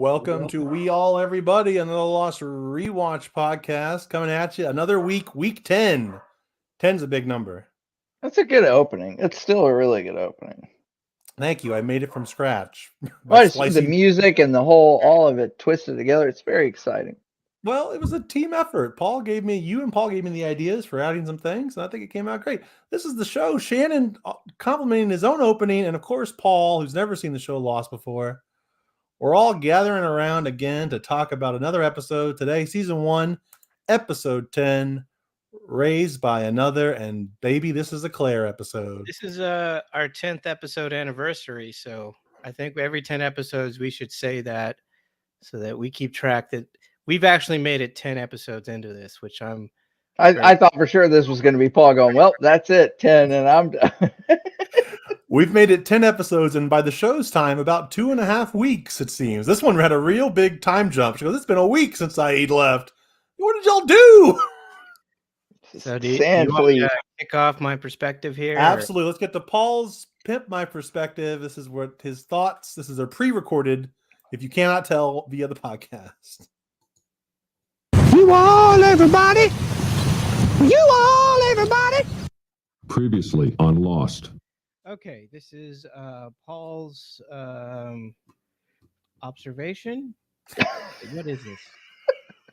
Welcome to We All Everybody, another Lost Rewatch podcast coming at you. Another week 10. 10's a big number. That's a good opening. It's still a really good opening. Thank you. I made it from scratch. Well, the music and all of it twisted together. It's very exciting. Well, it was a team effort. You and Paul gave me the ideas for adding some things, and I think it came out great. This is the show. Shannon complimenting his own opening, and of course, Paul, who's never seen the show Lost before. We're all gathering around again to talk about another episode today, season 1, episode 10, Raised by Another, and baby, this is a Claire episode. This is our 10th episode anniversary, so I think every 10 episodes we should say that so that we keep track that we've actually made it 10 episodes into this, which I thought for sure this was going to be Paul going, well, that's it, 10, and I'm done. We've made it 10 episodes, and by the show's time, about 2.5 weeks, it seems. This one had a real big time jump. She goes, it's been a week since Saeed left. What did y'all do? So do you want to kick off my perspective here? Absolutely. Let's get to Paul's pimp my perspective. This is what his thoughts. This is a pre-recorded, if you cannot tell, via the podcast. You all, everybody. You all, everybody. Previously on Lost. Okay, this is Paul's observation. What is this?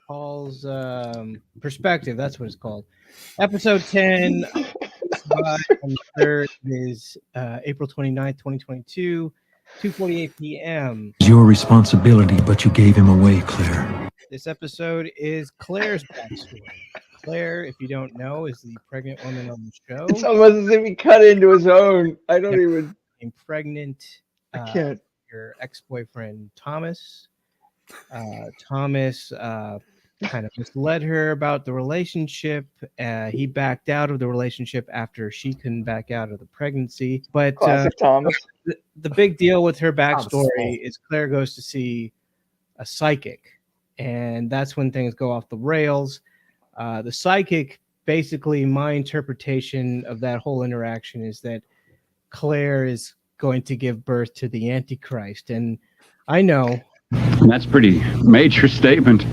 Paul's perspective. That's what it's called. Episode 10 is April 29th, 2022, 2:48 p.m. It's your responsibility, but you gave him away, Claire. This episode is Claire's backstory. Claire, if you don't know, is the pregnant woman on the show. It's almost as if he cut into his own. I don't even. Pregnant. I can't. Your ex-boyfriend Thomas. Thomas kind of misled her about the relationship. He backed out of the relationship after she couldn't back out of the pregnancy. But Classic Thomas. The big deal with her backstory is Claire goes to see a psychic, and that's when things go off the rails. The psychic, basically, my interpretation of that whole interaction is that Claire is going to give birth to the Antichrist. And I know. That's pretty major statement,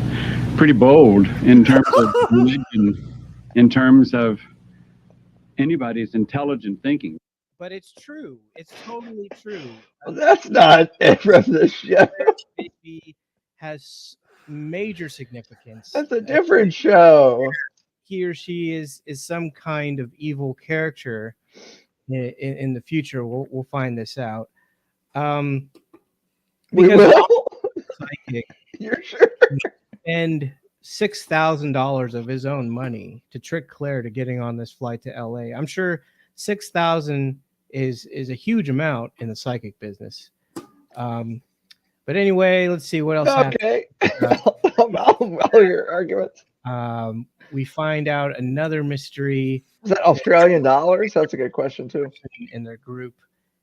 pretty bold in terms of religion, in terms of anybody's intelligent thinking. But it's true. It's totally true. Well, that's not it from the show. Baby has major significance. That's a different show. He or she is some kind of evil character in the future. We'll find this out. We will. Psychic, you're sure? And $6,000 of his own money to trick Claire to getting on this flight to LA. I'm sure $6,000 is a huge amount in the psychic business. But anyway, let's see what else happened. Okay. All your arguments. We find out another mystery. Is that Australian dollars? That's a good question, too. In their group,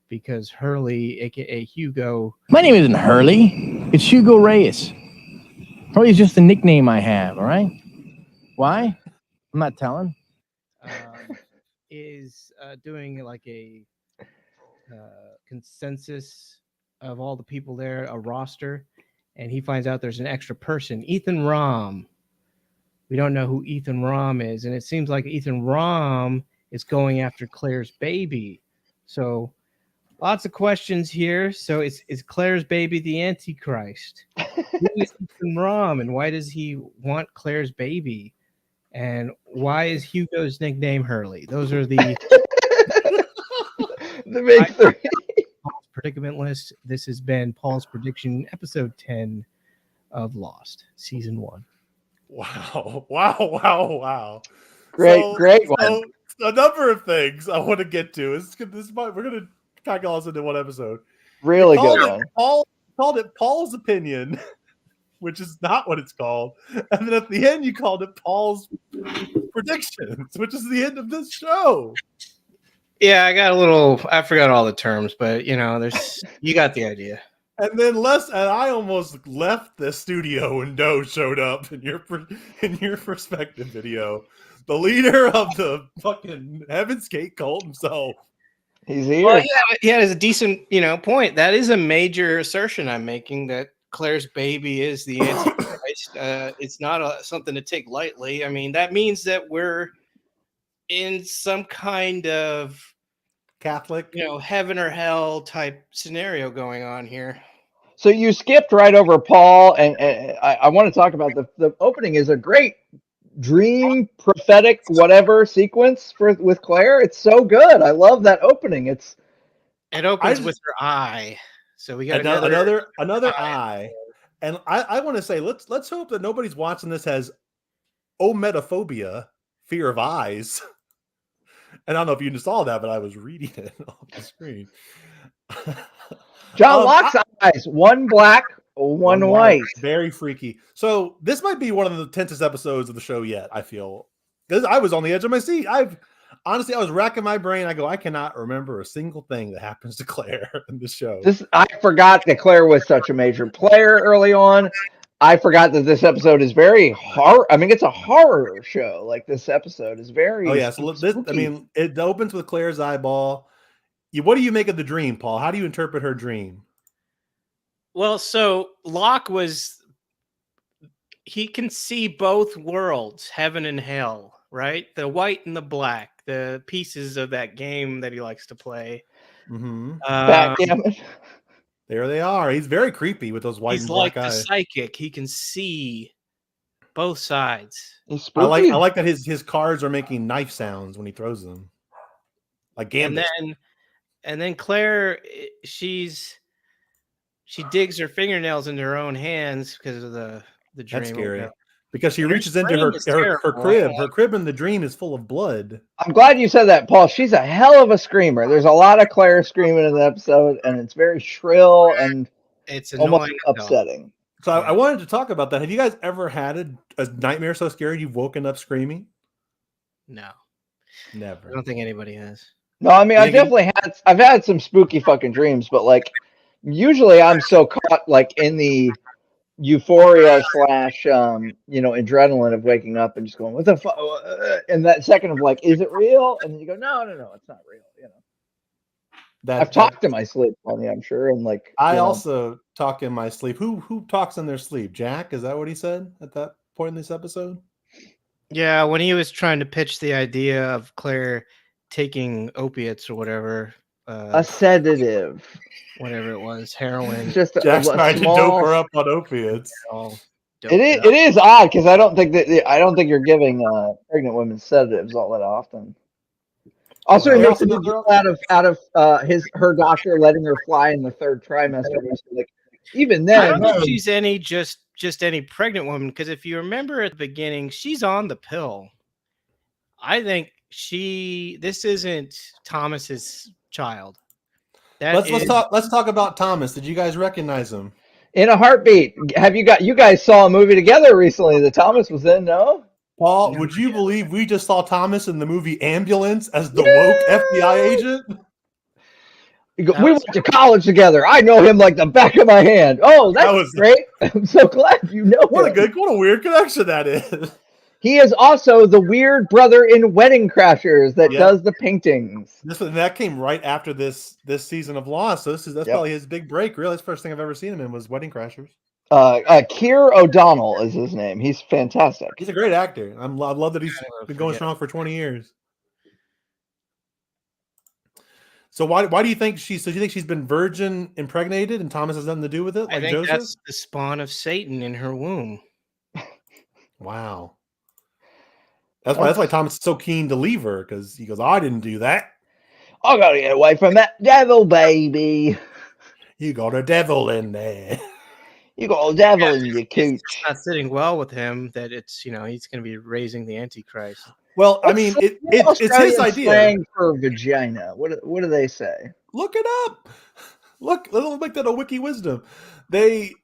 because Hurley, a.k.a. Hugo. My name isn't Hurley. It's Hugo Reyes. Hurley's just a nickname I have, all right? Why? I'm not telling. Is doing like a consensus of all the people there, a roster, and he finds out there's an extra person, Ethan Rom. We don't know who Ethan Rom is, and it seems like Ethan Rom is going after Claire's baby. So lots of questions here. So is Claire's baby the Antichrist? Who is Ethan Rom, and why does he want Claire's baby? And why is Hugo's nickname Hurley? Those are the big three. Paul's predicament list. This has been Paul's prediction, episode 10 of Lost, season 1. Wow. Great one. So a number of things I want to get to. We're going to pack all this into one episode. Really good one. Paul called it Paul's opinion, which is not what it's called. And then at the end, you called it Paul's predictions, which is the end of this show. Yeah, I forgot all the terms, but you got the idea. And then I almost left the studio when Doe showed up in your perspective video. The leader of the fucking Heaven's Gate cult himself. He's here. Well, yeah, it's a decent, point. That is a major assertion I'm making, that Claire's baby is the Antichrist, it's not something to take lightly. I mean, that means that we're in some kind of Catholic. heaven or hell type scenario going on here. So you skipped right over Paul, and I want to talk about the opening is a great dream, prophetic, whatever sequence with Claire. It's so good. I love that opening. It opens with her eye, so we got another eye. And I want to say, let's hope that nobody's watching this has ometophobia, fear of eyes. And I don't know if you saw that, but I was reading it off the screen. John Locke's eyes, one black, one white. Very freaky. So this might be one of the tensest episodes of the show yet, I feel. Because I was on the edge of my seat. I was racking my brain. I cannot remember a single thing that happens to Claire in the show. I forgot that Claire was such a major player early on. I forgot that this episode is very horror. I mean, it's a horror show. Like, this episode is very. Oh yeah. So it opens with Claire's eyeball. What do you make of the dream, Paul? How do you interpret her dream? Well, so Locke he can see both worlds, heaven and hell, right? The white and the black, the pieces of that game that he likes to play. Mm-hmm. Backgammon. There they are. He's very creepy with those white and black eyes. He's like the psychic. He can see both sides. I like that his cards are making knife sounds when he throws them. Like Gambit. And then Claire, she digs her fingernails into her own hands because of the dream. That's scary. Because she reaches into her crib. Her crib in the dream is full of blood. I'm glad you said that, Paul. She's a hell of a screamer. There's a lot of Claire screaming in the episode, and it's very shrill and it's almost upsetting. So I wanted to talk about that. Have you guys ever had a nightmare so scary you've woken up screaming? No. Never. I don't think anybody has. No, I mean, I've had some spooky fucking dreams, but like usually I'm so caught like in the euphoria / adrenaline of waking up and just going, what the fuck? And that second of like, is it real? And then you go, no, it's not real. I've talked in my sleep, I'm sure. And like, I also talk in my sleep. Who talks in their sleep? Jack? Is that what he said at that point in this episode? Yeah, when he was trying to pitch the idea of Claire taking opiates or whatever, a sedative, whatever it was, heroin. Just Jack's trying to dope her up on opiates. It is odd because I don't think you're giving pregnant women sedatives all that often. Also, it makes a big deal out of her doctor letting her fly in the third trimester. Like, even then, I don't know if she's just any pregnant woman, because if you remember at the beginning, she's on the pill. I think this isn't Thomas's child. Let's talk about Thomas. Did you guys recognize him? In a heartbeat. You guys saw a movie together recently that Thomas was in? No, Paul. Would you believe we just saw Thomas in the movie Ambulance as the woke FBI agent? We went to college together. I know him like the back of my hand. Oh, that was great. I'm so glad you know. What a weird connection that is. He is also the weird brother in Wedding Crashers that does the paintings. That came right after this season of Lost. So that's probably his big break. Really, that's the first thing I've ever seen him in was Wedding Crashers. Keir O'Donnell is his name. He's fantastic. He's a great actor. I love that he's been going strong for 20 years. So why do you think do you think she's been virgin impregnated and Thomas has nothing to do with it? Like I think Joseph? That's the spawn of Satan in her womb. Wow. That's why Thomas is so keen to leave her, because he goes, I didn't do that. I gotta get away from that devil, baby. You got a devil in there. You got a devil in your cooch. It's not sitting well with him that it's he's going to be raising the Antichrist. Well, I mean, it's his idea. Slang for vagina. What do they say? Look it up. Look, let's make that a wiki wisdom. She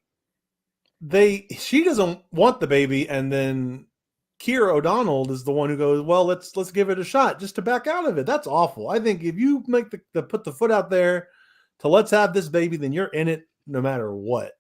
doesn't want the baby, and then Keir O'Donnell is the one who goes, well, let's give it a shot just to back out of it. That's awful. I think if you make put the foot out there to let's have this baby, then you're in it no matter what.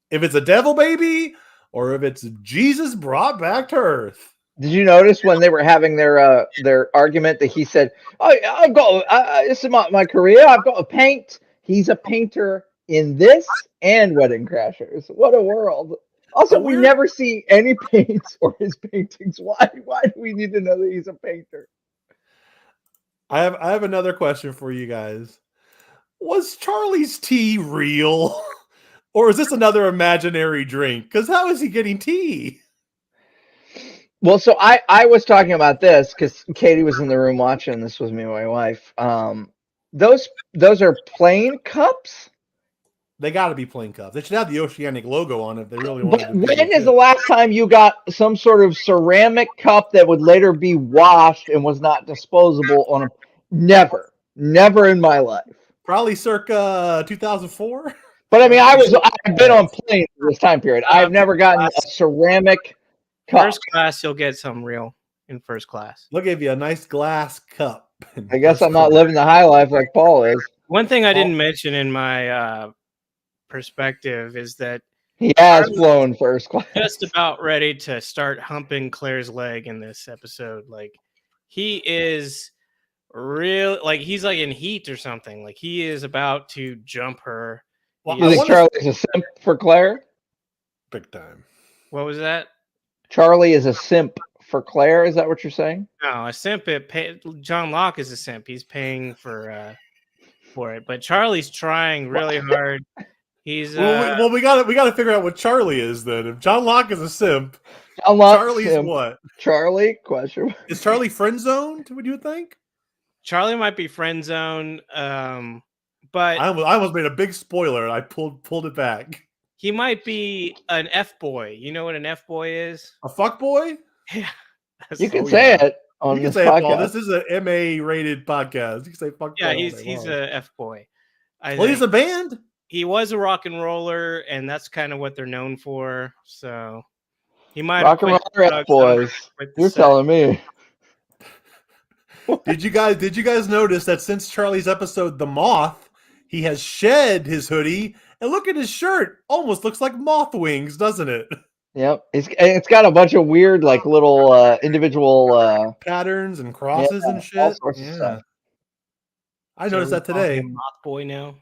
If it's a devil baby or if it's Jesus brought back to earth. Did you notice when they were having their argument that he said, I've got this is my career. I've got to paint. He's a painter in this and Wedding Crashers. What a world. Also, we never see any paints or his paintings. Why do we need to know that he's a painter? I have another question for you guys. Was Charlie's tea real? Or is this another imaginary drink? Because how is he getting tea? Well, so I was talking about this because Katie was in the room watching. This was me and my wife. Those are plain cups. They got to be plain cups. They should have the Oceanic logo on it if they really wanted to. When is the last time you got some sort of ceramic cup that would later be washed and was not disposable on a? Never in my life. Probably circa 2004. But I mean, I've been on planes in this time period. I've never gotten a ceramic cup. First class, you'll get some real in first class. They'll give you a nice glass cup. I guess I'm not living the high life like Paul is. One thing I didn't mention in my perspective is that he has flown first class. Just about ready to start humping Claire's leg in this episode. Like he is real, like he's like in heat or something. Like he is about to jump her. Well, you think Charlie's a simp for Claire? Big time. What was that? Charlie is a simp for Claire. Is that what you're saying? No, a simp. John Locke is a simp. He's paying for it, but Charlie's trying really hard. He's well, we got to figure out what Charlie is then. If John Locke is a simp, Charlie's simp. What? Charlie? Question. Is Charlie friend zoned? Would you think? Charlie might be friend zone, but I almost made a big spoiler. And I pulled it back. He might be an F boy. You know what an F boy is? A fuck boy? Yeah. You can say it on this podcast. Paul. This is an MA rated podcast. You can say fuck boy. Yeah, he's a F boy. He's a band. He was a rock and roller, and that's kind of what they're known for. So he might rock and roller F boys. You're telling me. Did you guys notice that since Charlie's episode The Moth, he has shed his hoodie, and look at his shirt. Almost looks like moth wings, doesn't it? Yep. It's got a bunch of weird, like little individual patterns and crosses and shit. All sorts of stuff. I noticed that today. Moth boy now.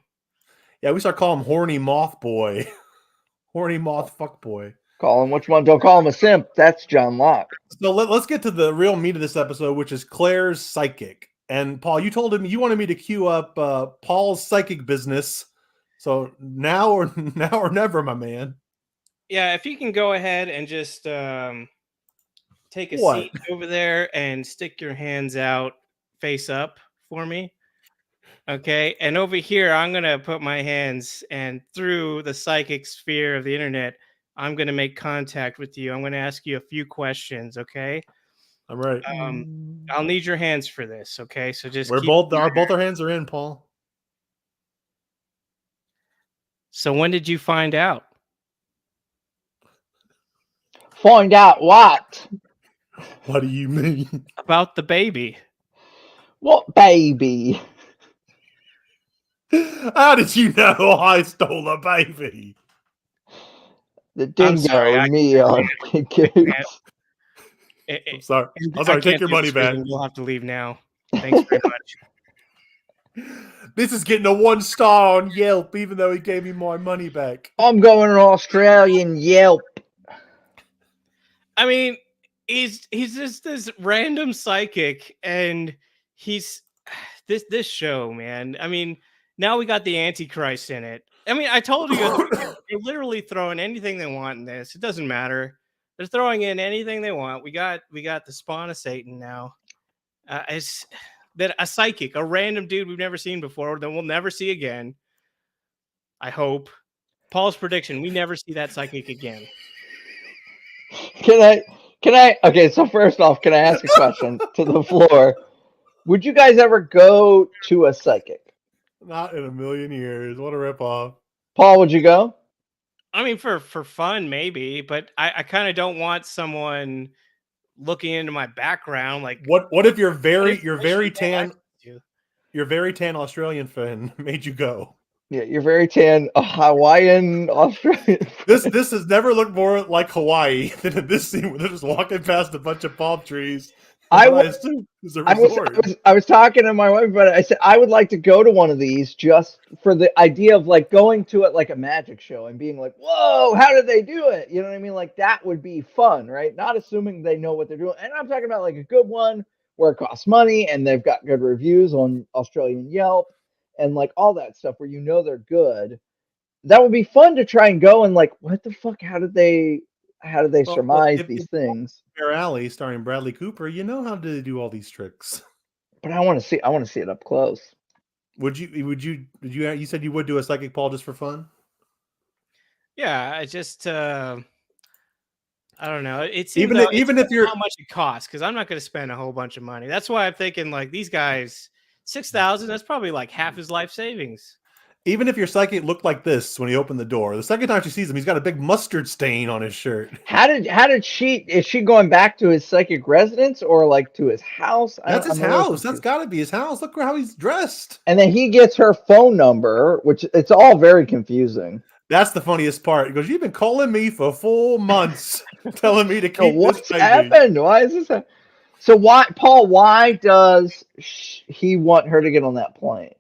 Yeah, we start calling him horny moth boy. Horny moth fuck boy. Call him which one? Don't call him a simp. That's John Locke. So let's get to the real meat of this episode, which is Claire's psychic. And Paul, you told him you wanted me to queue up Paul's psychic business. So now or never, my man. Yeah, if you can go ahead and just take a seat over there and stick your hands out face up for me. Okay, and over here, I'm going to put my hands, and through the psychic sphere of the internet, I'm going to make contact with you. I'm going to ask you a few questions, okay? All right. I'll need your hands for this, okay? So just both our hands are in, Paul. So when did you find out? Find out what? What do you mean? About the baby. What baby? How did you know I stole a baby? The dingo and me on kids. I'm sorry. Take your money back. You'll have to leave now. Thanks very much. This is getting a 1 star on Yelp, even though he gave me my money back. I'm going to Australian Yelp. I mean, he's just this random psychic, and he's this show, man. I mean, now we got the Antichrist in it. I mean, I told you they're literally throwing anything they want in this. It doesn't matter. They're throwing in anything they want. We got the spawn of Satan now. It's that a psychic, a random dude we've never seen before, that we'll never see again. I hope. Paul's prediction: we never see that psychic again. Can I? Okay, so first off, can I ask a question to the floor? Would you guys ever go to a psychic? Not in a million years. What a ripoff. Paul, would you go? I mean, for fun, maybe, but I kind of don't want someone looking into my background. Like, what if you're very tan Australian fan made you go? Yeah, you're very tan Hawaiian Australian. This has never looked more like Hawaii than in this scene where they're just walking past a bunch of palm trees I What I was, assume is a I was, resort. I was talking to my wife about it. I said I would like to go to one of these just for the idea of like going to it like a magic show and being like, "Whoa, how did they do it?" You know what I mean? Like that would be fun, right? Not assuming they know what they're doing. And I'm talking about like a good one where it costs money and they've got good reviews on Australian Yelp and like all that stuff where you know they're good. That would be fun to try and go and like, what the fuck? How did they Well, look, surmise if these things? Fair Alley, starring Bradley Cooper, you know how to do all these tricks. But I want to see it up close. Would you said you would do a psychic Paul just for fun? Yeah, I just I don't know. It seems Even though if, it's even if you're how much it costs because I'm not going to spend a whole bunch of money. That's why I'm thinking like these guys 6,000. That's probably like half his life savings. even if your psychic looked like this when he opened the door, the second time she sees him, he's got a big mustard stain on his shirt. How did she? Is she going back to his psychic residence or like to his house? That's his I'm a little house. That's confused. got to be his house. Look how he's dressed. And then he gets her phone number, which it's all very confusing. That's the funniest part. He goes, "You've been calling me for 4 months, telling me to So keep this what's baby." happened? Why is this? So why, Paul? Why does he want her to get on that plane?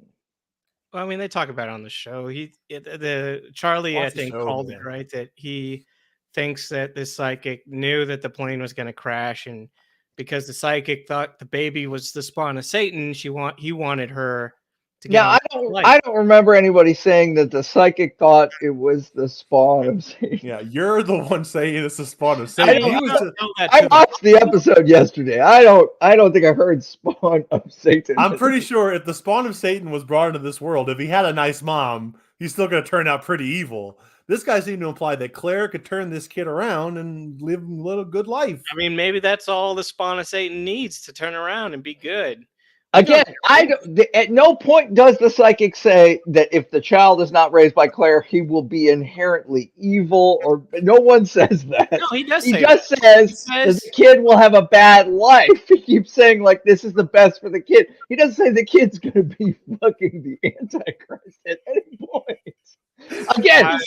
Well, I mean, they talk about it on the show. The Charlie, I Watch the think, show, called man. it right that he thinks that this psychic knew that the plane was going to crash, and because the psychic thought the baby was the spawn of Satan, he wanted her to get Now on the flight. I don't remember anybody saying that the psychic thought it was the spawn of Satan. Yeah, you're the one saying it's the spawn of I Satan. don't, He I was don't just, know that I too. watched the episode yesterday. I don't think I heard spawn of Satan. I'm pretty sure if the spawn of Satan was brought into this world, if he had a nice mom, he's still going to turn out pretty evil. This guy seemed to imply that Claire could turn this kid around and live a little good life. I mean, maybe that's all the spawn of Satan needs to turn around and be good. Again, at no point does the psychic say that if the child is not raised by Claire, he will be inherently evil, or no one says that. No, he does He say just that. says He that says- the kid will have a bad life. He keeps saying like this is the best for the kid. He doesn't say the kid's going to be fucking the Antichrist at any point. Again,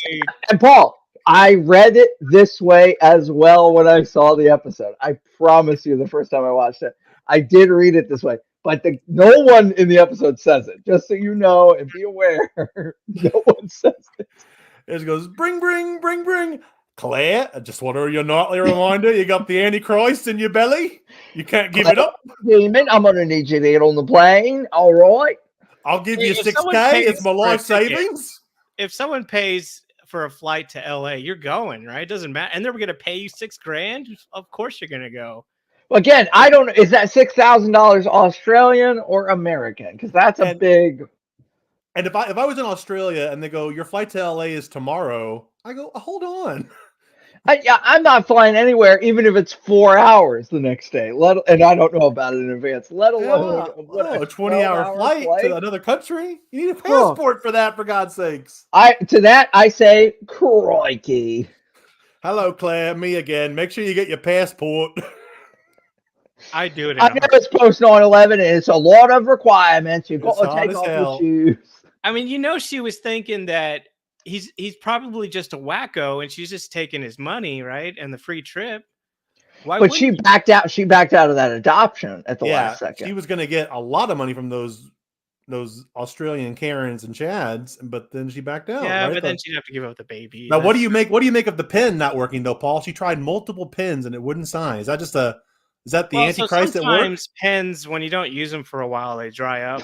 and Paul, I read it this way as well when I saw the episode. I promise you, the first time I watched it, I did read it this way. But no one in the episode says it. Just so you know and be aware, no one says it. It goes, bring. Claire, I just want your nightly reminder, you got the Antichrist in your belly. You can't give it up. Demon, I'm going to need you to get on the plane. All right. I'll give you If 6K. pays It's my for a life ticket, savings. If someone pays for a flight to LA, you're going, right? It doesn't matter. And they're going to pay you $6,000. Of course you're going to go. Again, I don't know. Is that $6,000 Australian or American? Because that's a big. And if I was in Australia and they go, your flight to LA is tomorrow, I go, hold on. I'm not flying anywhere, even if it's 4 hours the next day. And I don't know about it in advance. Let alone a 20-hour flight to another country. You need a passport for that, for God's sakes. To that I say, crikey. Hello, Claire. Me again. Make sure you get your passport. I do it. I know it's post 9/11, and it's a lot of requirements. You've got to take off your shoes. I mean, she was thinking that he's probably just a wacko, and she's just taking his money, right, and the free trip. But she backed out. She backed out of that adoption at the last second. She was going to get a lot of money from those Australian Karens and Chads, but then she backed out. Yeah, right? but then she'd have to give up the baby. Now, what do you make of the pen not working though, Paul? She tried multiple pens and it wouldn't sign. Is that just is that the Antichrist at work? Sometimes pens, when you don't use them for a while, they dry up.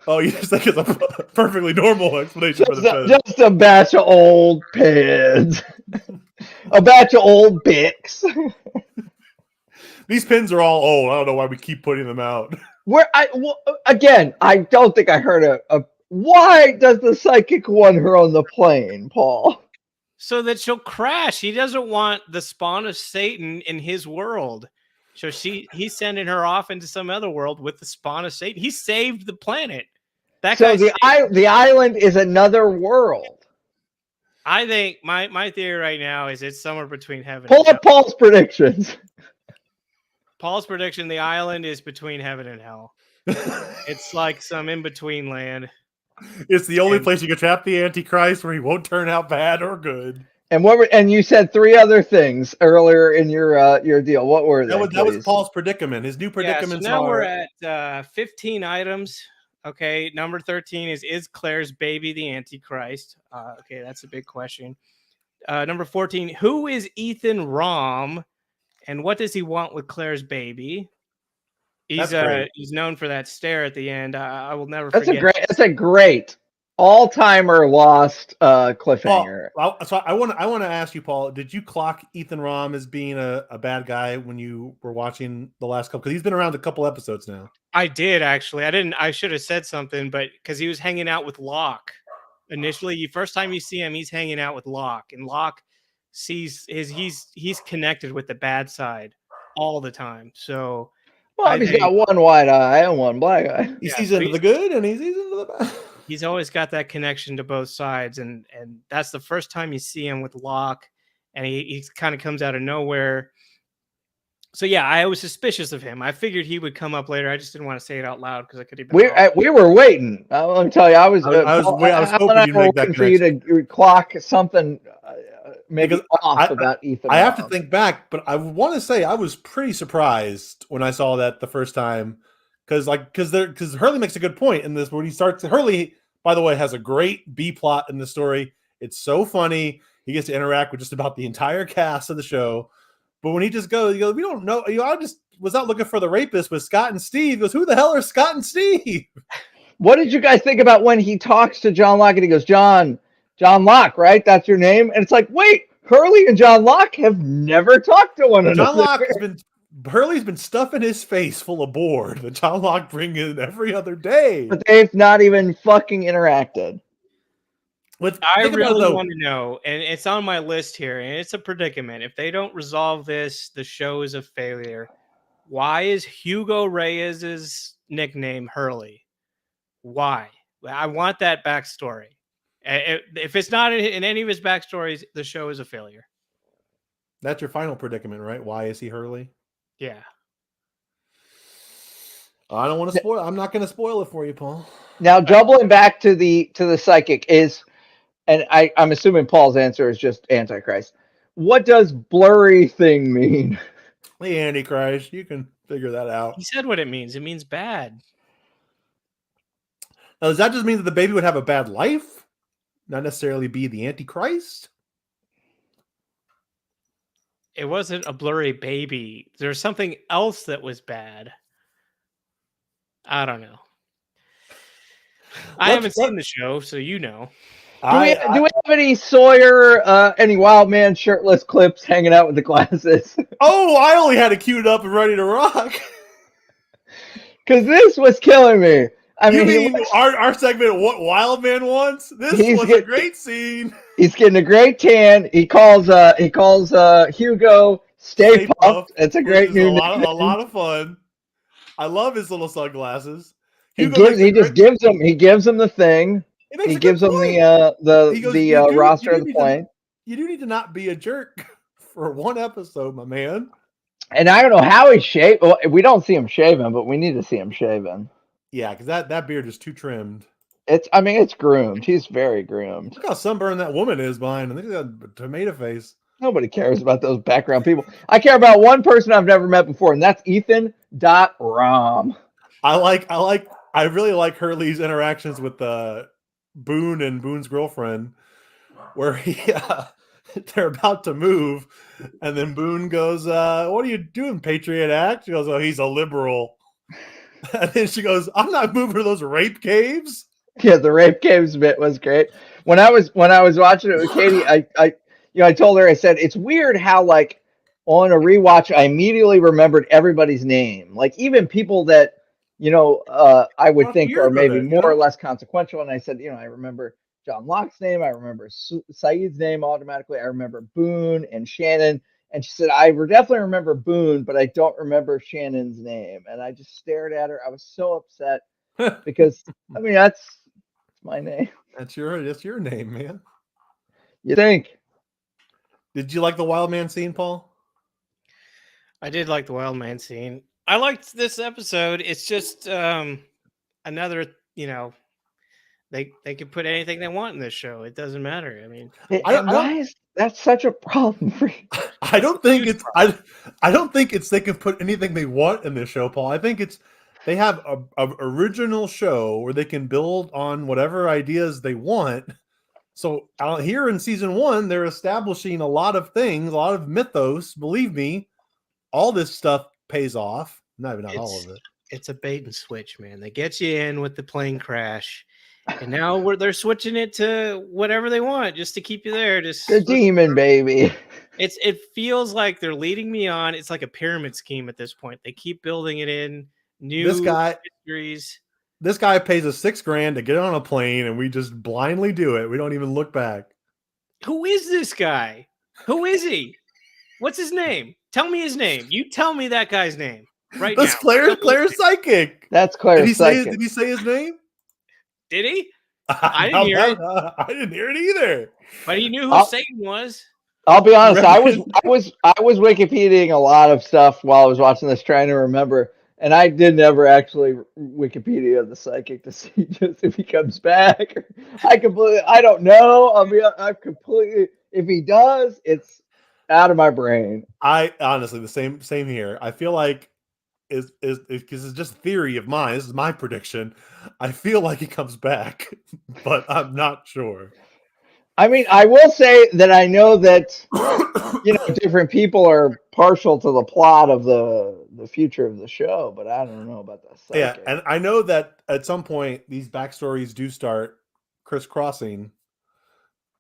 Oh, you just think it's a perfectly normal explanation for the pen. Just a batch of old pens. A batch of old Bics. These pens are all old. I don't know why we keep putting them out. Again, I don't think I heard why does the psychic want her on the plane, Paul? So that she'll crash. He doesn't want the spawn of Satan in his world. So he's sending her off into some other world with the spawn of Satan. He saved the planet. So the island is another world. I think my theory right now is it's somewhere between heaven. Pull up Paul's predictions. Paul's prediction: the island is between heaven and hell. It's like some in between land. It's the only place you can trap the Antichrist where he won't turn out bad or good. And and you said 3 other things earlier in your deal. What were they? That was Please? Paul's predicament. His new Yeah, so predicaments now we're are at 15 items. Okay, number 13 is Claire's baby the Antichrist? Okay, that's a big question. Number 14, who is Ethan Rom, and what does he want with Claire's baby? That's great. He's known for that stare at the end. I will never That's forget. a great all-timer Lost Paul, cliffhanger. so I want to ask you, Paul, did you clock Ethan Rom as being a bad guy when you were watching the last couple? Because he's been around a couple episodes now. I did actually. I didn't. I should have said something, but because he was hanging out with Locke initially, first time you see him, he's hanging out with Locke, and Locke sees he's connected with the bad side all the time. So Well, he's got one white eye and one black eye. He Yeah, sees so into the good and he sees into the bad. he's always got that connection to both sides, and that's the first time you see him with Locke, and he kind of comes out of nowhere. So yeah, I was suspicious of him. I figured he would come up later. I just didn't want to say it out loud because I could have been We were waiting. Let me tell you, I was hoping you'd make that for you to clock something maybe Because off about Ethan. I have to think back, but I want to say I was pretty surprised when I saw that the first time, because Hurley makes a good point in this when he starts. Hurley, by the way, has a great B plot in the story. It's so funny. He gets to interact with just about the entire cast of the show. But when he just goes, we don't know. I just was out looking for the rapist with Scott and Steve. He goes, who the hell are Scott and Steve? What did you guys think about when he talks to John Locke and he goes, John Locke, right? That's your name? And it's like, wait, Hurley and John Locke have never talked to one another. Hurley's been stuffing his face full of board that John Locke brings in every other day. But they've not even fucking interacted. I really want to know, and it's on my list here, and it's a predicament. If they don't resolve this, the show is a failure. Why is Hugo Reyes's nickname Hurley? Why? I want that backstory. If it's not in any of his backstories, the show is a failure. That's your final predicament, right? Why is he Hurley? Yeah. I don't want to spoil. I'm not going to spoil it for you, Paul. Now, doubling back to the psychic is, and I'm assuming Paul's answer is just Antichrist. What does blurry thing mean? The Antichrist. You can figure that out. He said what it means. It means bad. Now, does that just mean that the baby would have a bad life? Not necessarily be the Antichrist? It wasn't a blurry baby. There's something else that was bad. I don't know. I haven't seen the show, so you know. Do we have any Sawyer, any Wild Man shirtless clips hanging out with the glasses? Oh, I only had it queued up and ready to rock. Because this was killing me. I mean, our segment, What Wild Man Wants? This was a great scene. He's getting a great tan. He calls Hugo Stay Puft. It's a great new name. A lot of fun. I love his little sunglasses. He gives him the thing. He gives him the roster of the plane. You do need to not be a jerk for one episode, my man. And I don't know how he's shaved. Well, we don't see him shaving, but we need to see him shaving. Yeah, because that beard is too trimmed. It's groomed. He's very groomed. Look how sunburned that woman is behind. I think he's got a tomato face. Nobody cares about those background people. I care about one person I've never met before, and that's Ethan.Rom. I really like Hurley's interactions with Boone and Boone's girlfriend, where they're about to move, and then Boone goes, "What are you doing, Patriot Act?" She goes, "Oh, he's a liberal." And then she goes, "I'm not moving to those rape caves." Yeah, the rape caves bit was great. When I was watching it with Katie, I told her, I said, it's weird how like on a rewatch, I immediately remembered everybody's name. Like even people that, I would think are maybe more or less consequential. And I said, I remember John Locke's name. I remember Saeed's name automatically. I remember Boone and Shannon. And she said, I definitely remember Boone, but I don't remember Shannon's name. And I just stared at her. I was so upset because, I mean, that's my name. That's your name, man. You think? Did you like the Wild Man scene, Paul? I did like the Wild Man scene. I liked this episode. It's just another, They can put anything they want in this show. It doesn't matter. I mean, Why is that such a problem for you? I don't think it's I don't think it's they can put anything they want in this show, Paul. I think it's they have a original show where they can build on whatever ideas they want. So out here in season 1, they're establishing a lot of things, a lot of mythos. Believe me, all this stuff pays off. Not all of it. It's a bait and switch, man. They get you in with the plane crash, and now they're switching it to whatever they want just to keep you there. Just The demon baby. it feels like they're leading me on. It's like a pyramid scheme at this point. They keep building it in new mysteries. This guy pays us $6,000 to get on a plane, and we just blindly do it. We don't even look back. Who is this guy? Who is he? What's his name? Tell me his name. You tell me that guy's name right That's now. Claire's psychic. That's Claire's psychic. Did he say his name? Did he? I didn't hear it. I didn't hear it either. But he knew who Satan was. I'll be honest. I was Wikipediaing a lot of stuff while I was watching this, trying to remember. And I did never actually Wikipedia the psychic to see just if he comes back. I don't know. I'm completely. If he does, it's out of my brain. I honestly the same here. I feel like is because it's just theory of mine. This is my prediction. I feel like he comes back, but I'm not sure. I mean, I will say that I know that different people are partial to the plot of the future of the show, but I don't know about that. Yeah, and I know that at some point these backstories do start crisscrossing.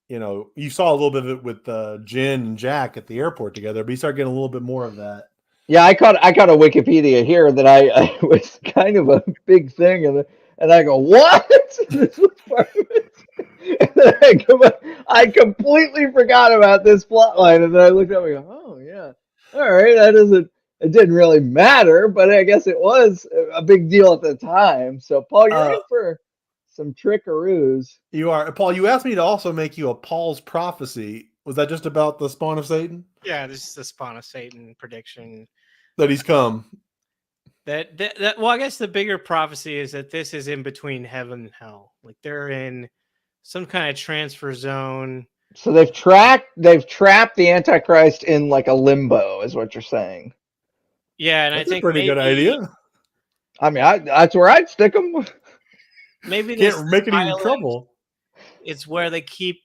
You saw a little bit of it with Jen and Jack at the airport together, but you start getting a little bit more of that. Yeah, I caught a Wikipedia here that I was kind of a big thing, and I go, what? This was part of it. And then I completely forgot about this plot line, and then I looked up and go, oh yeah, all right, it didn't really matter, but I guess it was a big deal at the time. So Paul, you're in for some trickaroos. You are, Paul. You asked me to also make you a Paul's prophecy. Was that just about the spawn of Satan? Yeah, this is the spawn of Satan prediction that he's come. Well, I guess the bigger prophecy is that this is in between heaven and hell. Like they're in some kind of transfer zone. So they've trapped the Antichrist in like a limbo, is what you're saying. Yeah, and that's I think a pretty good idea. I mean, that's where I'd stick them. Maybe can't make it any trouble. It's where they keep,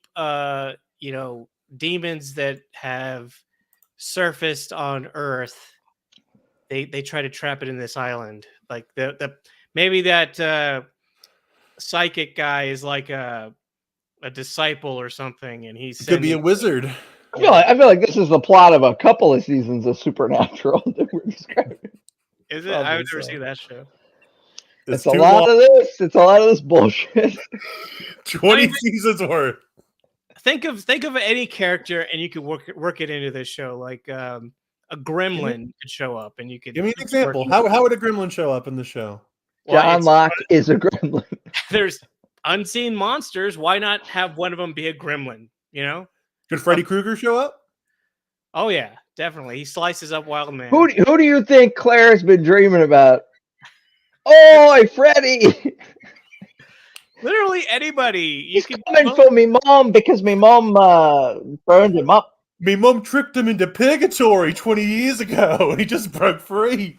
demons that have surfaced on Earth. They try to trap it in this island. Like maybe that psychic guy is like a disciple or something, and he could be a wizard. I feel like this is the plot of a couple of seasons of Supernatural that we're describing. Is it? I've never seen that show. It's a lot of this. It's a lot of this bullshit. 20 seasons worth. Think of any character, and you could work it into this show. Like a gremlin could show up, and you could give me an example. How would a gremlin show up in the show? John Locke is a gremlin. There's unseen monsters. Why not have one of them be a gremlin? Could Freddy Krueger show up? Oh yeah, definitely. He slices up wild man. Who do you think Claire's been dreaming about? Oh, Freddy! Literally anybody. He's coming for me mom because me mom burned him up. Me mom tricked him into purgatory 20 years ago, and he just broke free.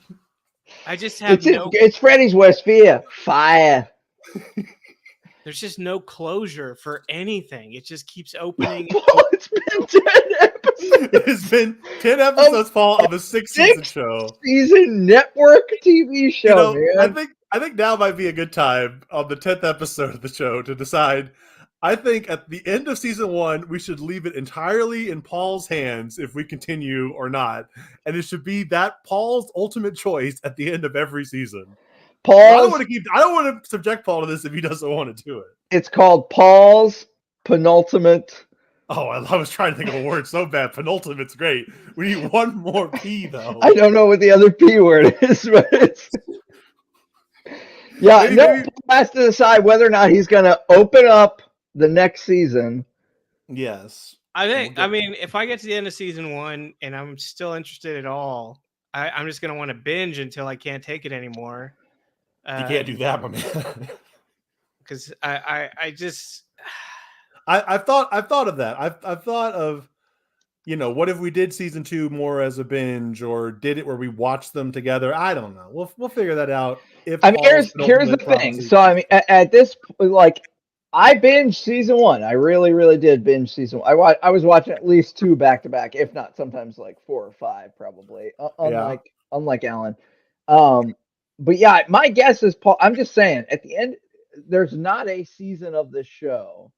I just have it's Freddy's worst fear. Fire. There's just no closure for anything. It just keeps opening. It's been 10 episodes. It has been 10 episodes, Paul, of a 6-season show. Season network TV show, man. I think now might be a good time on the 10th episode of the show to decide. I think at the end of season 1, we should leave it entirely in Paul's hands if we continue or not. And it should be that Paul's ultimate choice at the end of every season. I don't want to subject Paul to this if he doesn't want to do it. It's called Paul's penultimate. Oh, I was trying to think of a word so bad. Penultimate's great. We need one more P though. I don't know what the other P word is, but it's maybe Paul has to decide whether or not he's going to open up the next season. Yes. I mean, if I get to the end of season 1 and I'm still interested at all, I'm just going to want to binge until I can't take it anymore. You can't do that, my man. because I just I've thought of that. I've thought of, what if we did season 2 more as a binge, or did it where we watched them together? I don't know. We'll figure that out. If I mean, Paul's here's the penultimate thing. prophecy- So I mean, at this like, I binged season 1. I really did binge season 1. I was watching at least 2 back to back, if not sometimes like 4 or 5, probably. Unlike Alan. But yeah, my guess is Paul. I'm just saying, at the end, there's not a season of this show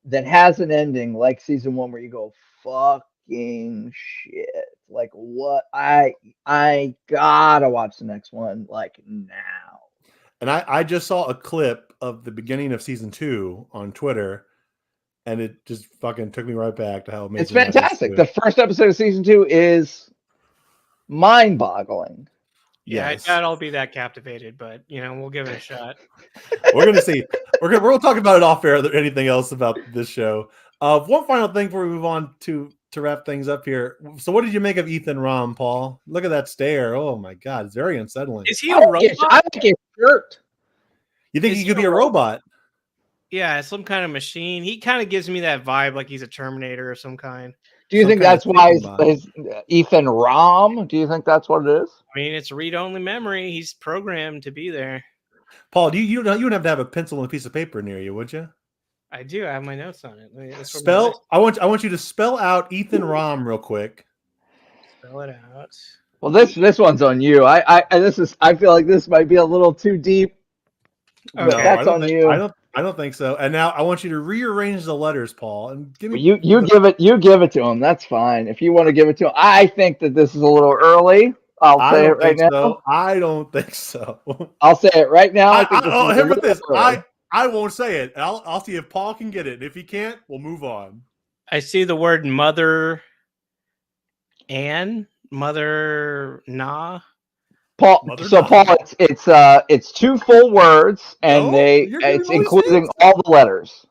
that has an ending like season 1 where you go, fucking shit. Like, what? I gotta watch the next one like now. And I just saw a clip of the beginning of season 2 on Twitter, and it just fucking took me right back to how amazing It's fantastic. The first episode of season 2 is mind-boggling. yeah, Yes. I doubt I'll be that captivated, but we'll give it a shot. We're gonna see. We're gonna talk about it off air. Anything else about this show? One final thing before we move on to wrap things up here. So, what did you make of Ethan Rom, Paul? Look at that stare. Oh my God, it's very unsettling. Is he a robot? I like his shirt. You think Is he he could be a a robot? Yeah, some kind of machine. He kind of gives me that vibe, like he's a Terminator of some kind. Do you Some think kind that's of why thinking bot. his Ethan Rom? Do you think that's what it is? I mean, it's read-only memory. He's programmed to be there. Paul, you wouldn't have to have a pencil and a piece of paper near you, would you? I do. I have my notes on it. That's from my list. I want you to spell out Ethan Rom real quick. Spell it out. Well, this one's on you. I feel like this might be a little too deep. Okay. No, That's on you. I don't think so. And now I want you to rearrange the letters, Paul, and give me. You give it to him. That's fine. If you want to give it to him, I think that this is a little early. I'll say it right now. So. I don't think so. I'll say it right now. I think this is a here with little this. early. I won't say it. I'll see if Paul can get it. And if he can't, we'll move on. I see the word mother nah. Paul. Mother So Nod. Paul, it's 2 full words, and No, you're giving it's all these including hints. all the letters.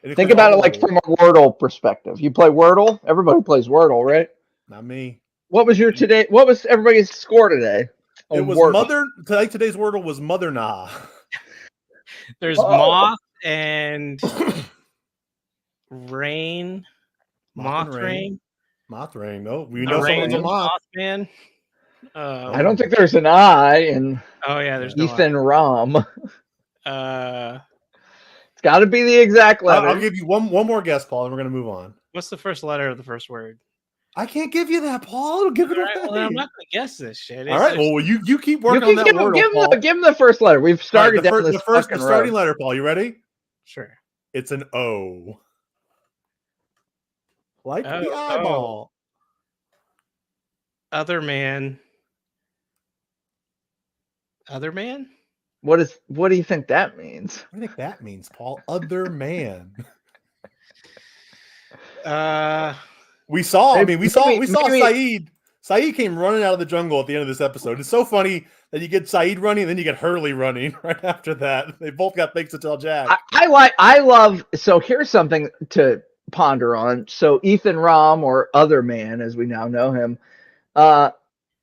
And Think includes about all it like the from a Wordle perspective. You play Wordle. Everybody plays Wordle, right? Not me. What was everybody's score today? It on was Wordle? mother. Today's wordle was mother nah. There's Oh. moth and rain. Moth and Moth rain. Moth rain. No, we The know rain someone's a of moth. Mothman. I don't think there's an I in Oh yeah, there's no Ethan Rom. I. It's got to be the exact letter. I'll give you one more guess, Paul, and we're gonna move on. What's the first letter of the first word? I can't give you that, Paul. It'll give it All right, well, then away. I'm not gonna guess this shit. All right. Well, you keep You working can on that give him, wordle, Paul. give him the first letter. We've All right, started down the this first fucking starting road. letter, Paul. You ready? Sure. It's an O. Like Oh, the eyeball. Other man. Other man? What do you think that means? What do you think that means, Paul? Other man. We saw. I mean, we saw maybe- Saeed. Saeed came running out of the jungle at the end of this episode. It's so funny that you get Saeed running, and then you get Hurley running right after that. They both got things to tell Jack. I love. So here's something to ponder on. So Ethan Rom, or Other Man, as we now know him,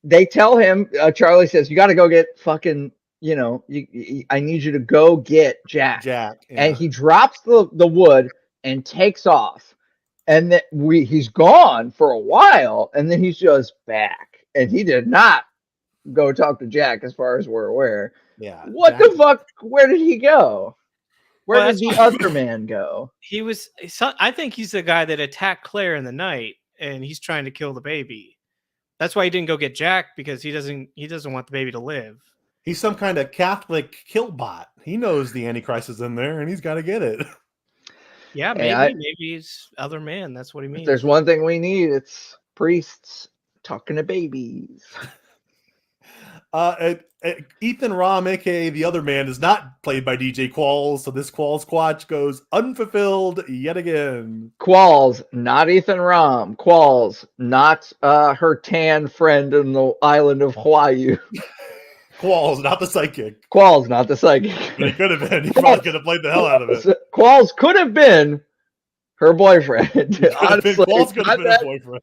they tell him. Charlie says, "You got to go get fucking. I need you to go get Jack." Jack, yeah. And he drops the wood and takes off. And then he's gone for a while, and then he's just back. And he did not go talk to Jack, as far as we're aware. Yeah. What Jack- the fuck? Where did he go? Where Well, did the that's other man go? He was. I think he's the guy that attacked Claire in the night, and he's trying to kill the baby. That's why he didn't go get Jack, because he doesn't want the baby to live. He's some kind of Catholic killbot. He knows the Antichrist is in there, and he's got to get it. Yeah, Hey, maybe he's Other Man. That's what he If means. there's one thing we need, it's priests talking to babies. Ethan Rom, aka the Other Man, is not played by DJ Qualls, so this Qualls Quatch goes unfulfilled yet again. Qualls, not Ethan Rom. Qualls, not her tan friend in the island of Hawaii. Qualls, not the psychic. Qualls, not the psychic. But he could have been. He probably could have played the hell out of it. Qualls could have been her boyfriend. Honestly, Qualls could have been his boyfriend.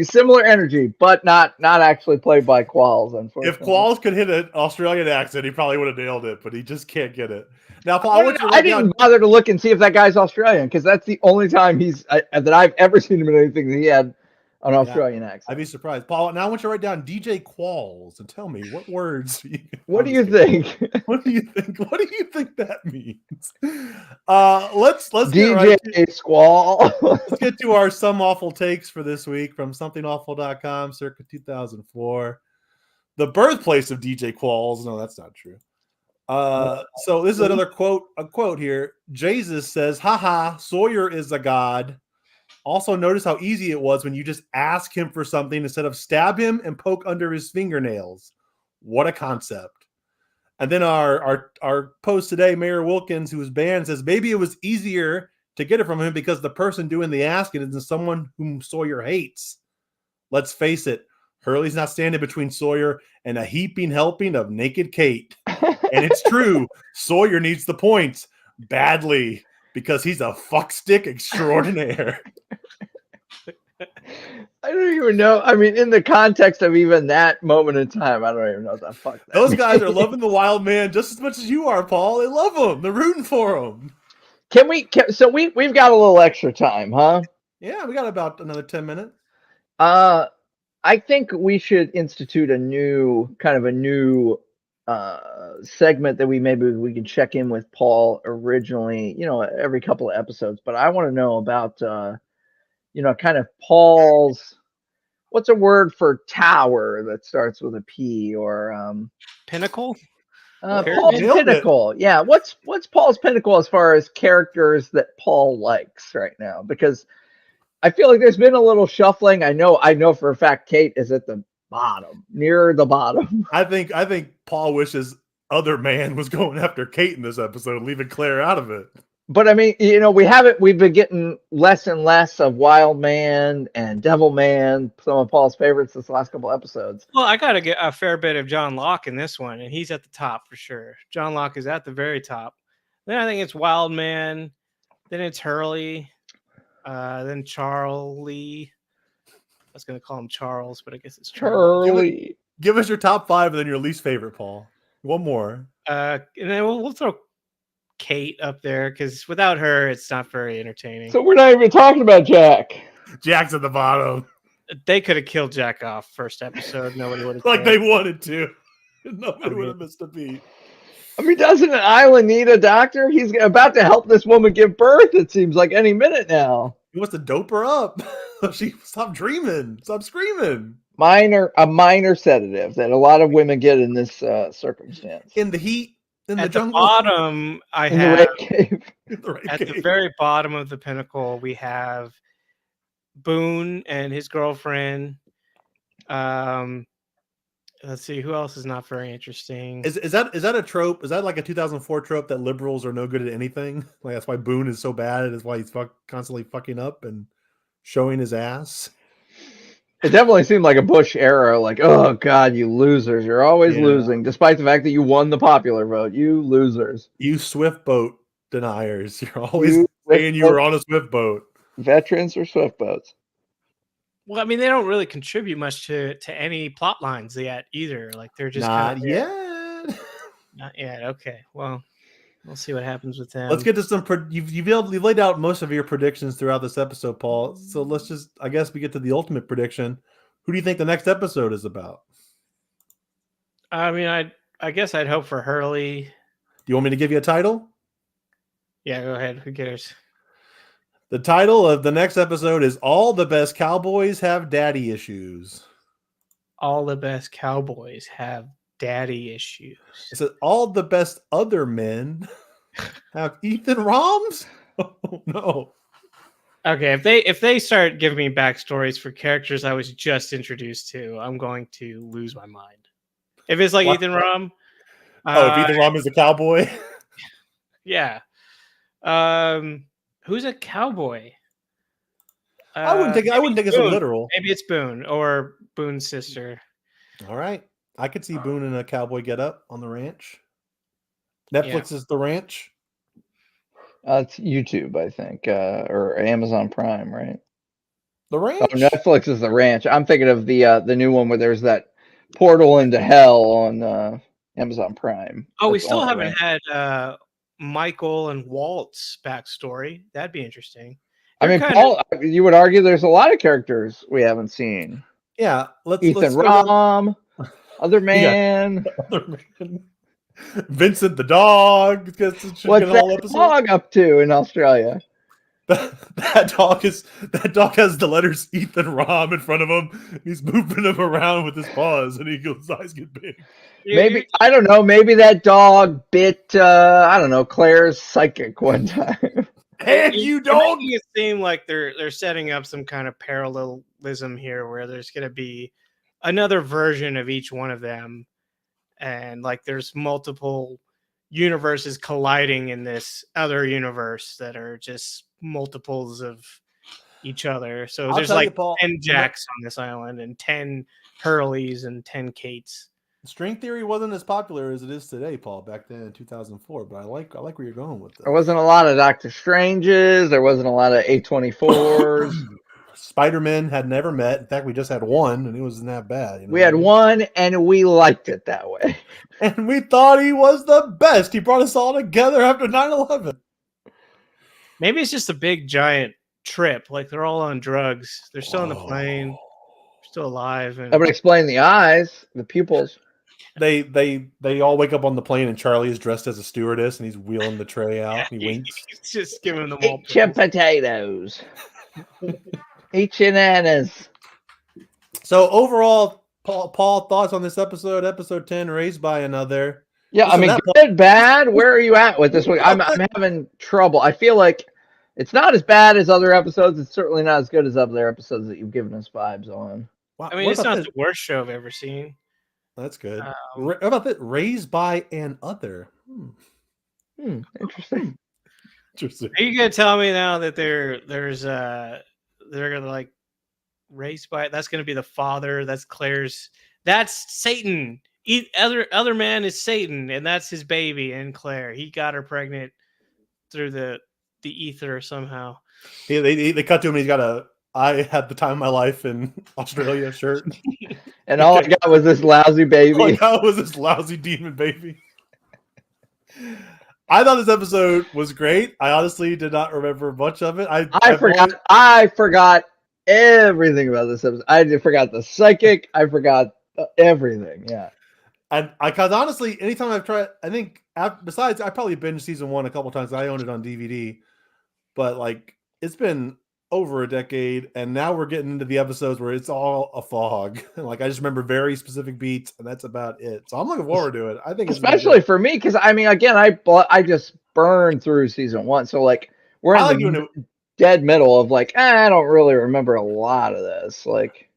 Similar energy, but not actually played by Qualls, unfortunately. If Qualls could hit an Australian accent, he probably would have nailed it, but he just can't get it. Now, Paul, I want you to I write down. didn't bother to look and see if that guy's Australian because that's the only time that I've ever seen him in anything that he had an Australian accent. I'd be surprised, Paul. Now I want you to write down DJ Qualls and tell me what words. What do you think? What do you think? What do you think that means? Let's DJ Squall. Let's get to our some awful takes for this week from somethingawful.com, circa 2004. The birthplace of DJ Qualls. No, that's not true. So this is another quote. A quote here. Jesus says, "Haha, Sawyer is a god." Also, notice how easy it was when you just ask him for something instead of stab him and poke under his fingernails. What a concept. And then our post today, Mayor Wilkins, who was banned, says maybe it was easier to get it from him because the person doing the asking is someone whom Sawyer hates. Let's face it, Hurley's not standing between Sawyer and a heaping helping of naked Kate. And it's true, Sawyer needs the points badly because he's a fuckstick extraordinaire. I don't even know. I mean, in the context of even that moment in time, I don't even know what the fuck that Those means. guys are loving the wild man just as much as you are, Paul. They love him. They're rooting for him. So we've got a little extra time, huh? Yeah, we got about another 10 minutes. I think we should institute a new segment that we can check in with Paul originally, every couple of episodes. But I want to know about kind of Paul's, what's a word for tower that starts with a P, or Pinnacle? Paul's pinnacle. Yeah, what's Paul's pinnacle as far as characters that Paul likes right now? Because I feel like there's been a little shuffling. I know for a fact Kate is at the bottom, near the bottom. I think Paul wishes other man was going after Kate in this episode, leaving Claire out of it. But I mean, we've been getting less and less of Wild Man and Devil Man, some of Paul's favorites this last couple episodes. Well, I got to get a fair bit of John Locke in this one, and he's at the top for sure. John Locke is at the very top. Then I think it's Wild Man. Then it's Hurley. Then Charlie. I was going to call him Charles, but I guess it's Charlie. Give us your top 5 and then your least favorite, Paul. One more. And then we'll throw Kate up there because without her, it's not very entertaining. So we're not even talking about Jack. Jack's at the bottom. They could have killed Jack off first episode. Nobody would have. Like they wanted to. Nobody would have missed a beat. I mean, doesn't an island need a doctor? He's about to help this woman give birth, it seems like, any minute now. He wants to dope her up. She stop dreaming. Stop screaming. A minor sedative that a lot of women get in this circumstance. In the heat, in at the jungle. Bottom, I in have the rape cave. at the very bottom of the pinnacle, we have Boone and his girlfriend. Let's see, who else is not very interesting. Is that a trope? Is that like a 2004 trope that liberals are no good at anything? Like that's why Boone is so bad. That's why he's constantly fucking up and showing his ass. It definitely seemed like a Bush era. Like, oh God, you losers! You're always losing, despite the fact that you won the popular vote. You losers! You Swift boat deniers! You're always saying you were on a Swift boat. Veterans or Swift boats? Well, I mean, they don't really contribute much to any plot lines yet either. Like they're just not yet. Not yet. Okay. Well, we'll see what happens with them. Let's get to some. You've laid out most of your predictions throughout this episode, Paul. So let's just, I guess, we get to the ultimate prediction. Who do you think the next episode is about? I mean, I guess I'd hope for Hurley. Do you want me to give you a title? Yeah, go ahead. Who cares? The title of the next episode is "All the Best Cowboys Have Daddy Issues." All the best cowboys have daddy issues. It says all the best other men have Ethan Roms. Oh no. Okay, if they start giving me backstories for characters I was just introduced to, I'm going to lose my mind. If it's like Ethan Rom. If Ethan Rom is a cowboy. Yeah. Who's a cowboy? I wouldn't think it's literal. Maybe it's Boone or Boone's sister. All right. I could see Boone in a cowboy getup on the ranch. Netflix is The Ranch. It's YouTube, I think, or Amazon Prime, right? The Oh, Ranch. Netflix is The Ranch. I'm thinking of the new one where there's that portal into hell on Amazon Prime. Oh, we That's still on The haven't Ranch. had Michael and Walt's backstory. That'd be interesting. I They're mean, kind Paul, you would argue there's a lot of characters we haven't seen. Yeah, let's Ethan go down- Rom, Other Man. Other Man. Vincent the dog gets should What's get a that whole episode. dog up to in Australia? That dog has the letters Ethan Rom in front of him. He's moving him around with his paws, and his eyes get big. Maybe I don't know. Maybe that dog bit I don't know, Claire's psychic one time. Heck, you You're dog! making it seem like they're setting up some kind of parallelism here, where there's going to be another version of each one of them, and like there's multiple universes colliding in this other universe that are just multiples of each other. So I'll there's tell you, like Paul, 10 Jacks on this island and 10 Hurleys and 10 Kates. String theory wasn't as popular as it is today, Paul, back then in 2004. But I like where you're going with this. There wasn't a lot of Doctor Stranges. There wasn't a lot of A24s. Spider-Man had never met. In fact, we just had one, and it wasn't that bad. You know We what had I mean? one, and we liked it that way. And we thought he was the best. He brought us all together after 9/11. Maybe it's just a big giant trip. Like they're all on drugs. They're still on the plane. They're still alive. And I would explain the eyes, the pupils. They all wake up on the plane, and Charlie is dressed as a stewardess, and he's wheeling the tray out. And he winks. He's just giving them all. Eat your potatoes. Eat your nanas. So overall, Paul, thoughts on this episode 10, Raised by Another. Yeah, Listen, I mean, that- good, bad. Where are you at with this one? I'm having trouble. I feel like it's not as bad as other episodes. It's certainly not as good as other episodes that you've given us vibes on. Wow, I mean, what it's about not this? the worst show I've ever seen. That's good. How about that? Raised by Another. Interesting. Interesting. Are you gonna tell me now that they're gonna like raised by? That's gonna be the father. That's Claire's. That's Satan. Other man is Satan, and that's his baby. And Claire, he got her pregnant through the ether somehow. They cut to him. He's got a "I had the time of my life in Australia" shirt. And all I got was this lousy baby. All I got was this lousy demon baby. I thought this episode was great. I honestly did not remember much of it. I forgot everything about this episode. I forgot the psychic. I forgot everything. Yeah. And because honestly, anytime I've tried, I think besides I probably binged season 1 a couple times. I owned it on DVD, but like it's been over a decade, and now we're getting into the episodes where it's all a fog. Like I just remember very specific beats, and that's about it. So I'm looking forward to it. I think, especially for me, because I mean, again, I just burned through season 1, so like we're in the dead middle of like I don't really remember a lot of this, like.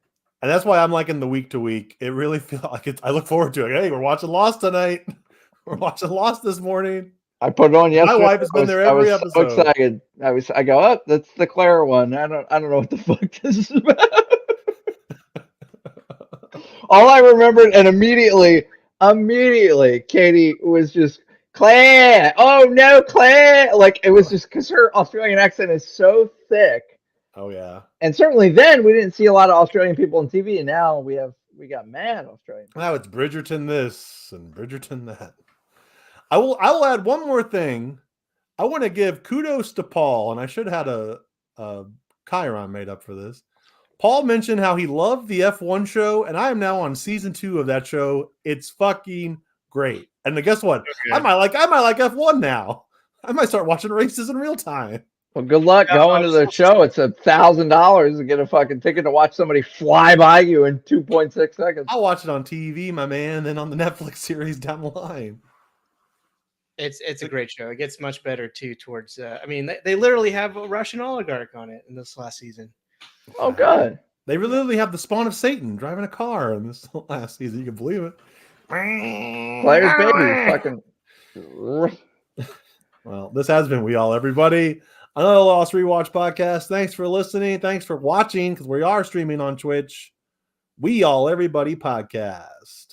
And that's why I'm liking the week to week. It really feels like it. I look forward to it. Hey, we're watching Lost tonight. We're watching Lost this morning. I put it on yesterday. My wife has been there every episode. So excited. I go, oh, that's the Claire one. I don't know what the fuck this is about. All I remembered, and immediately, Katie was just Claire. Oh no, Claire! Like it was just because her Australian accent is so thick. Oh yeah. And certainly then we didn't see a lot of Australian people on TV, and now we got mad Australian people. Now it's Bridgerton this and Bridgerton that. I will add one more thing. I want to give kudos to Paul, and I should have had a Chiron made up for this. Paul mentioned how he loved the F1 show, and I am now on season 2 of that show. It's fucking great. And then guess what? Okay. I might like F1 now. I might start watching races in real time. Well, good luck going to the show. It's $1,000 to get a fucking ticket to watch somebody fly by you in 2.6 seconds. I'll watch it on TV, my man, and then on the Netflix series down the line. It's a great show. It gets much better too. Towards, I mean, they literally have a Russian oligarch on it in this last season. Oh, good. They literally have the spawn of Satan driving a car in this last season. You can believe it. Claire's baby, fucking. Well, this has been We All Everybody. Another Lost Rewatch podcast. Thanks for listening. Thanks for watching, because we are streaming on Twitch. We All Everybody podcast.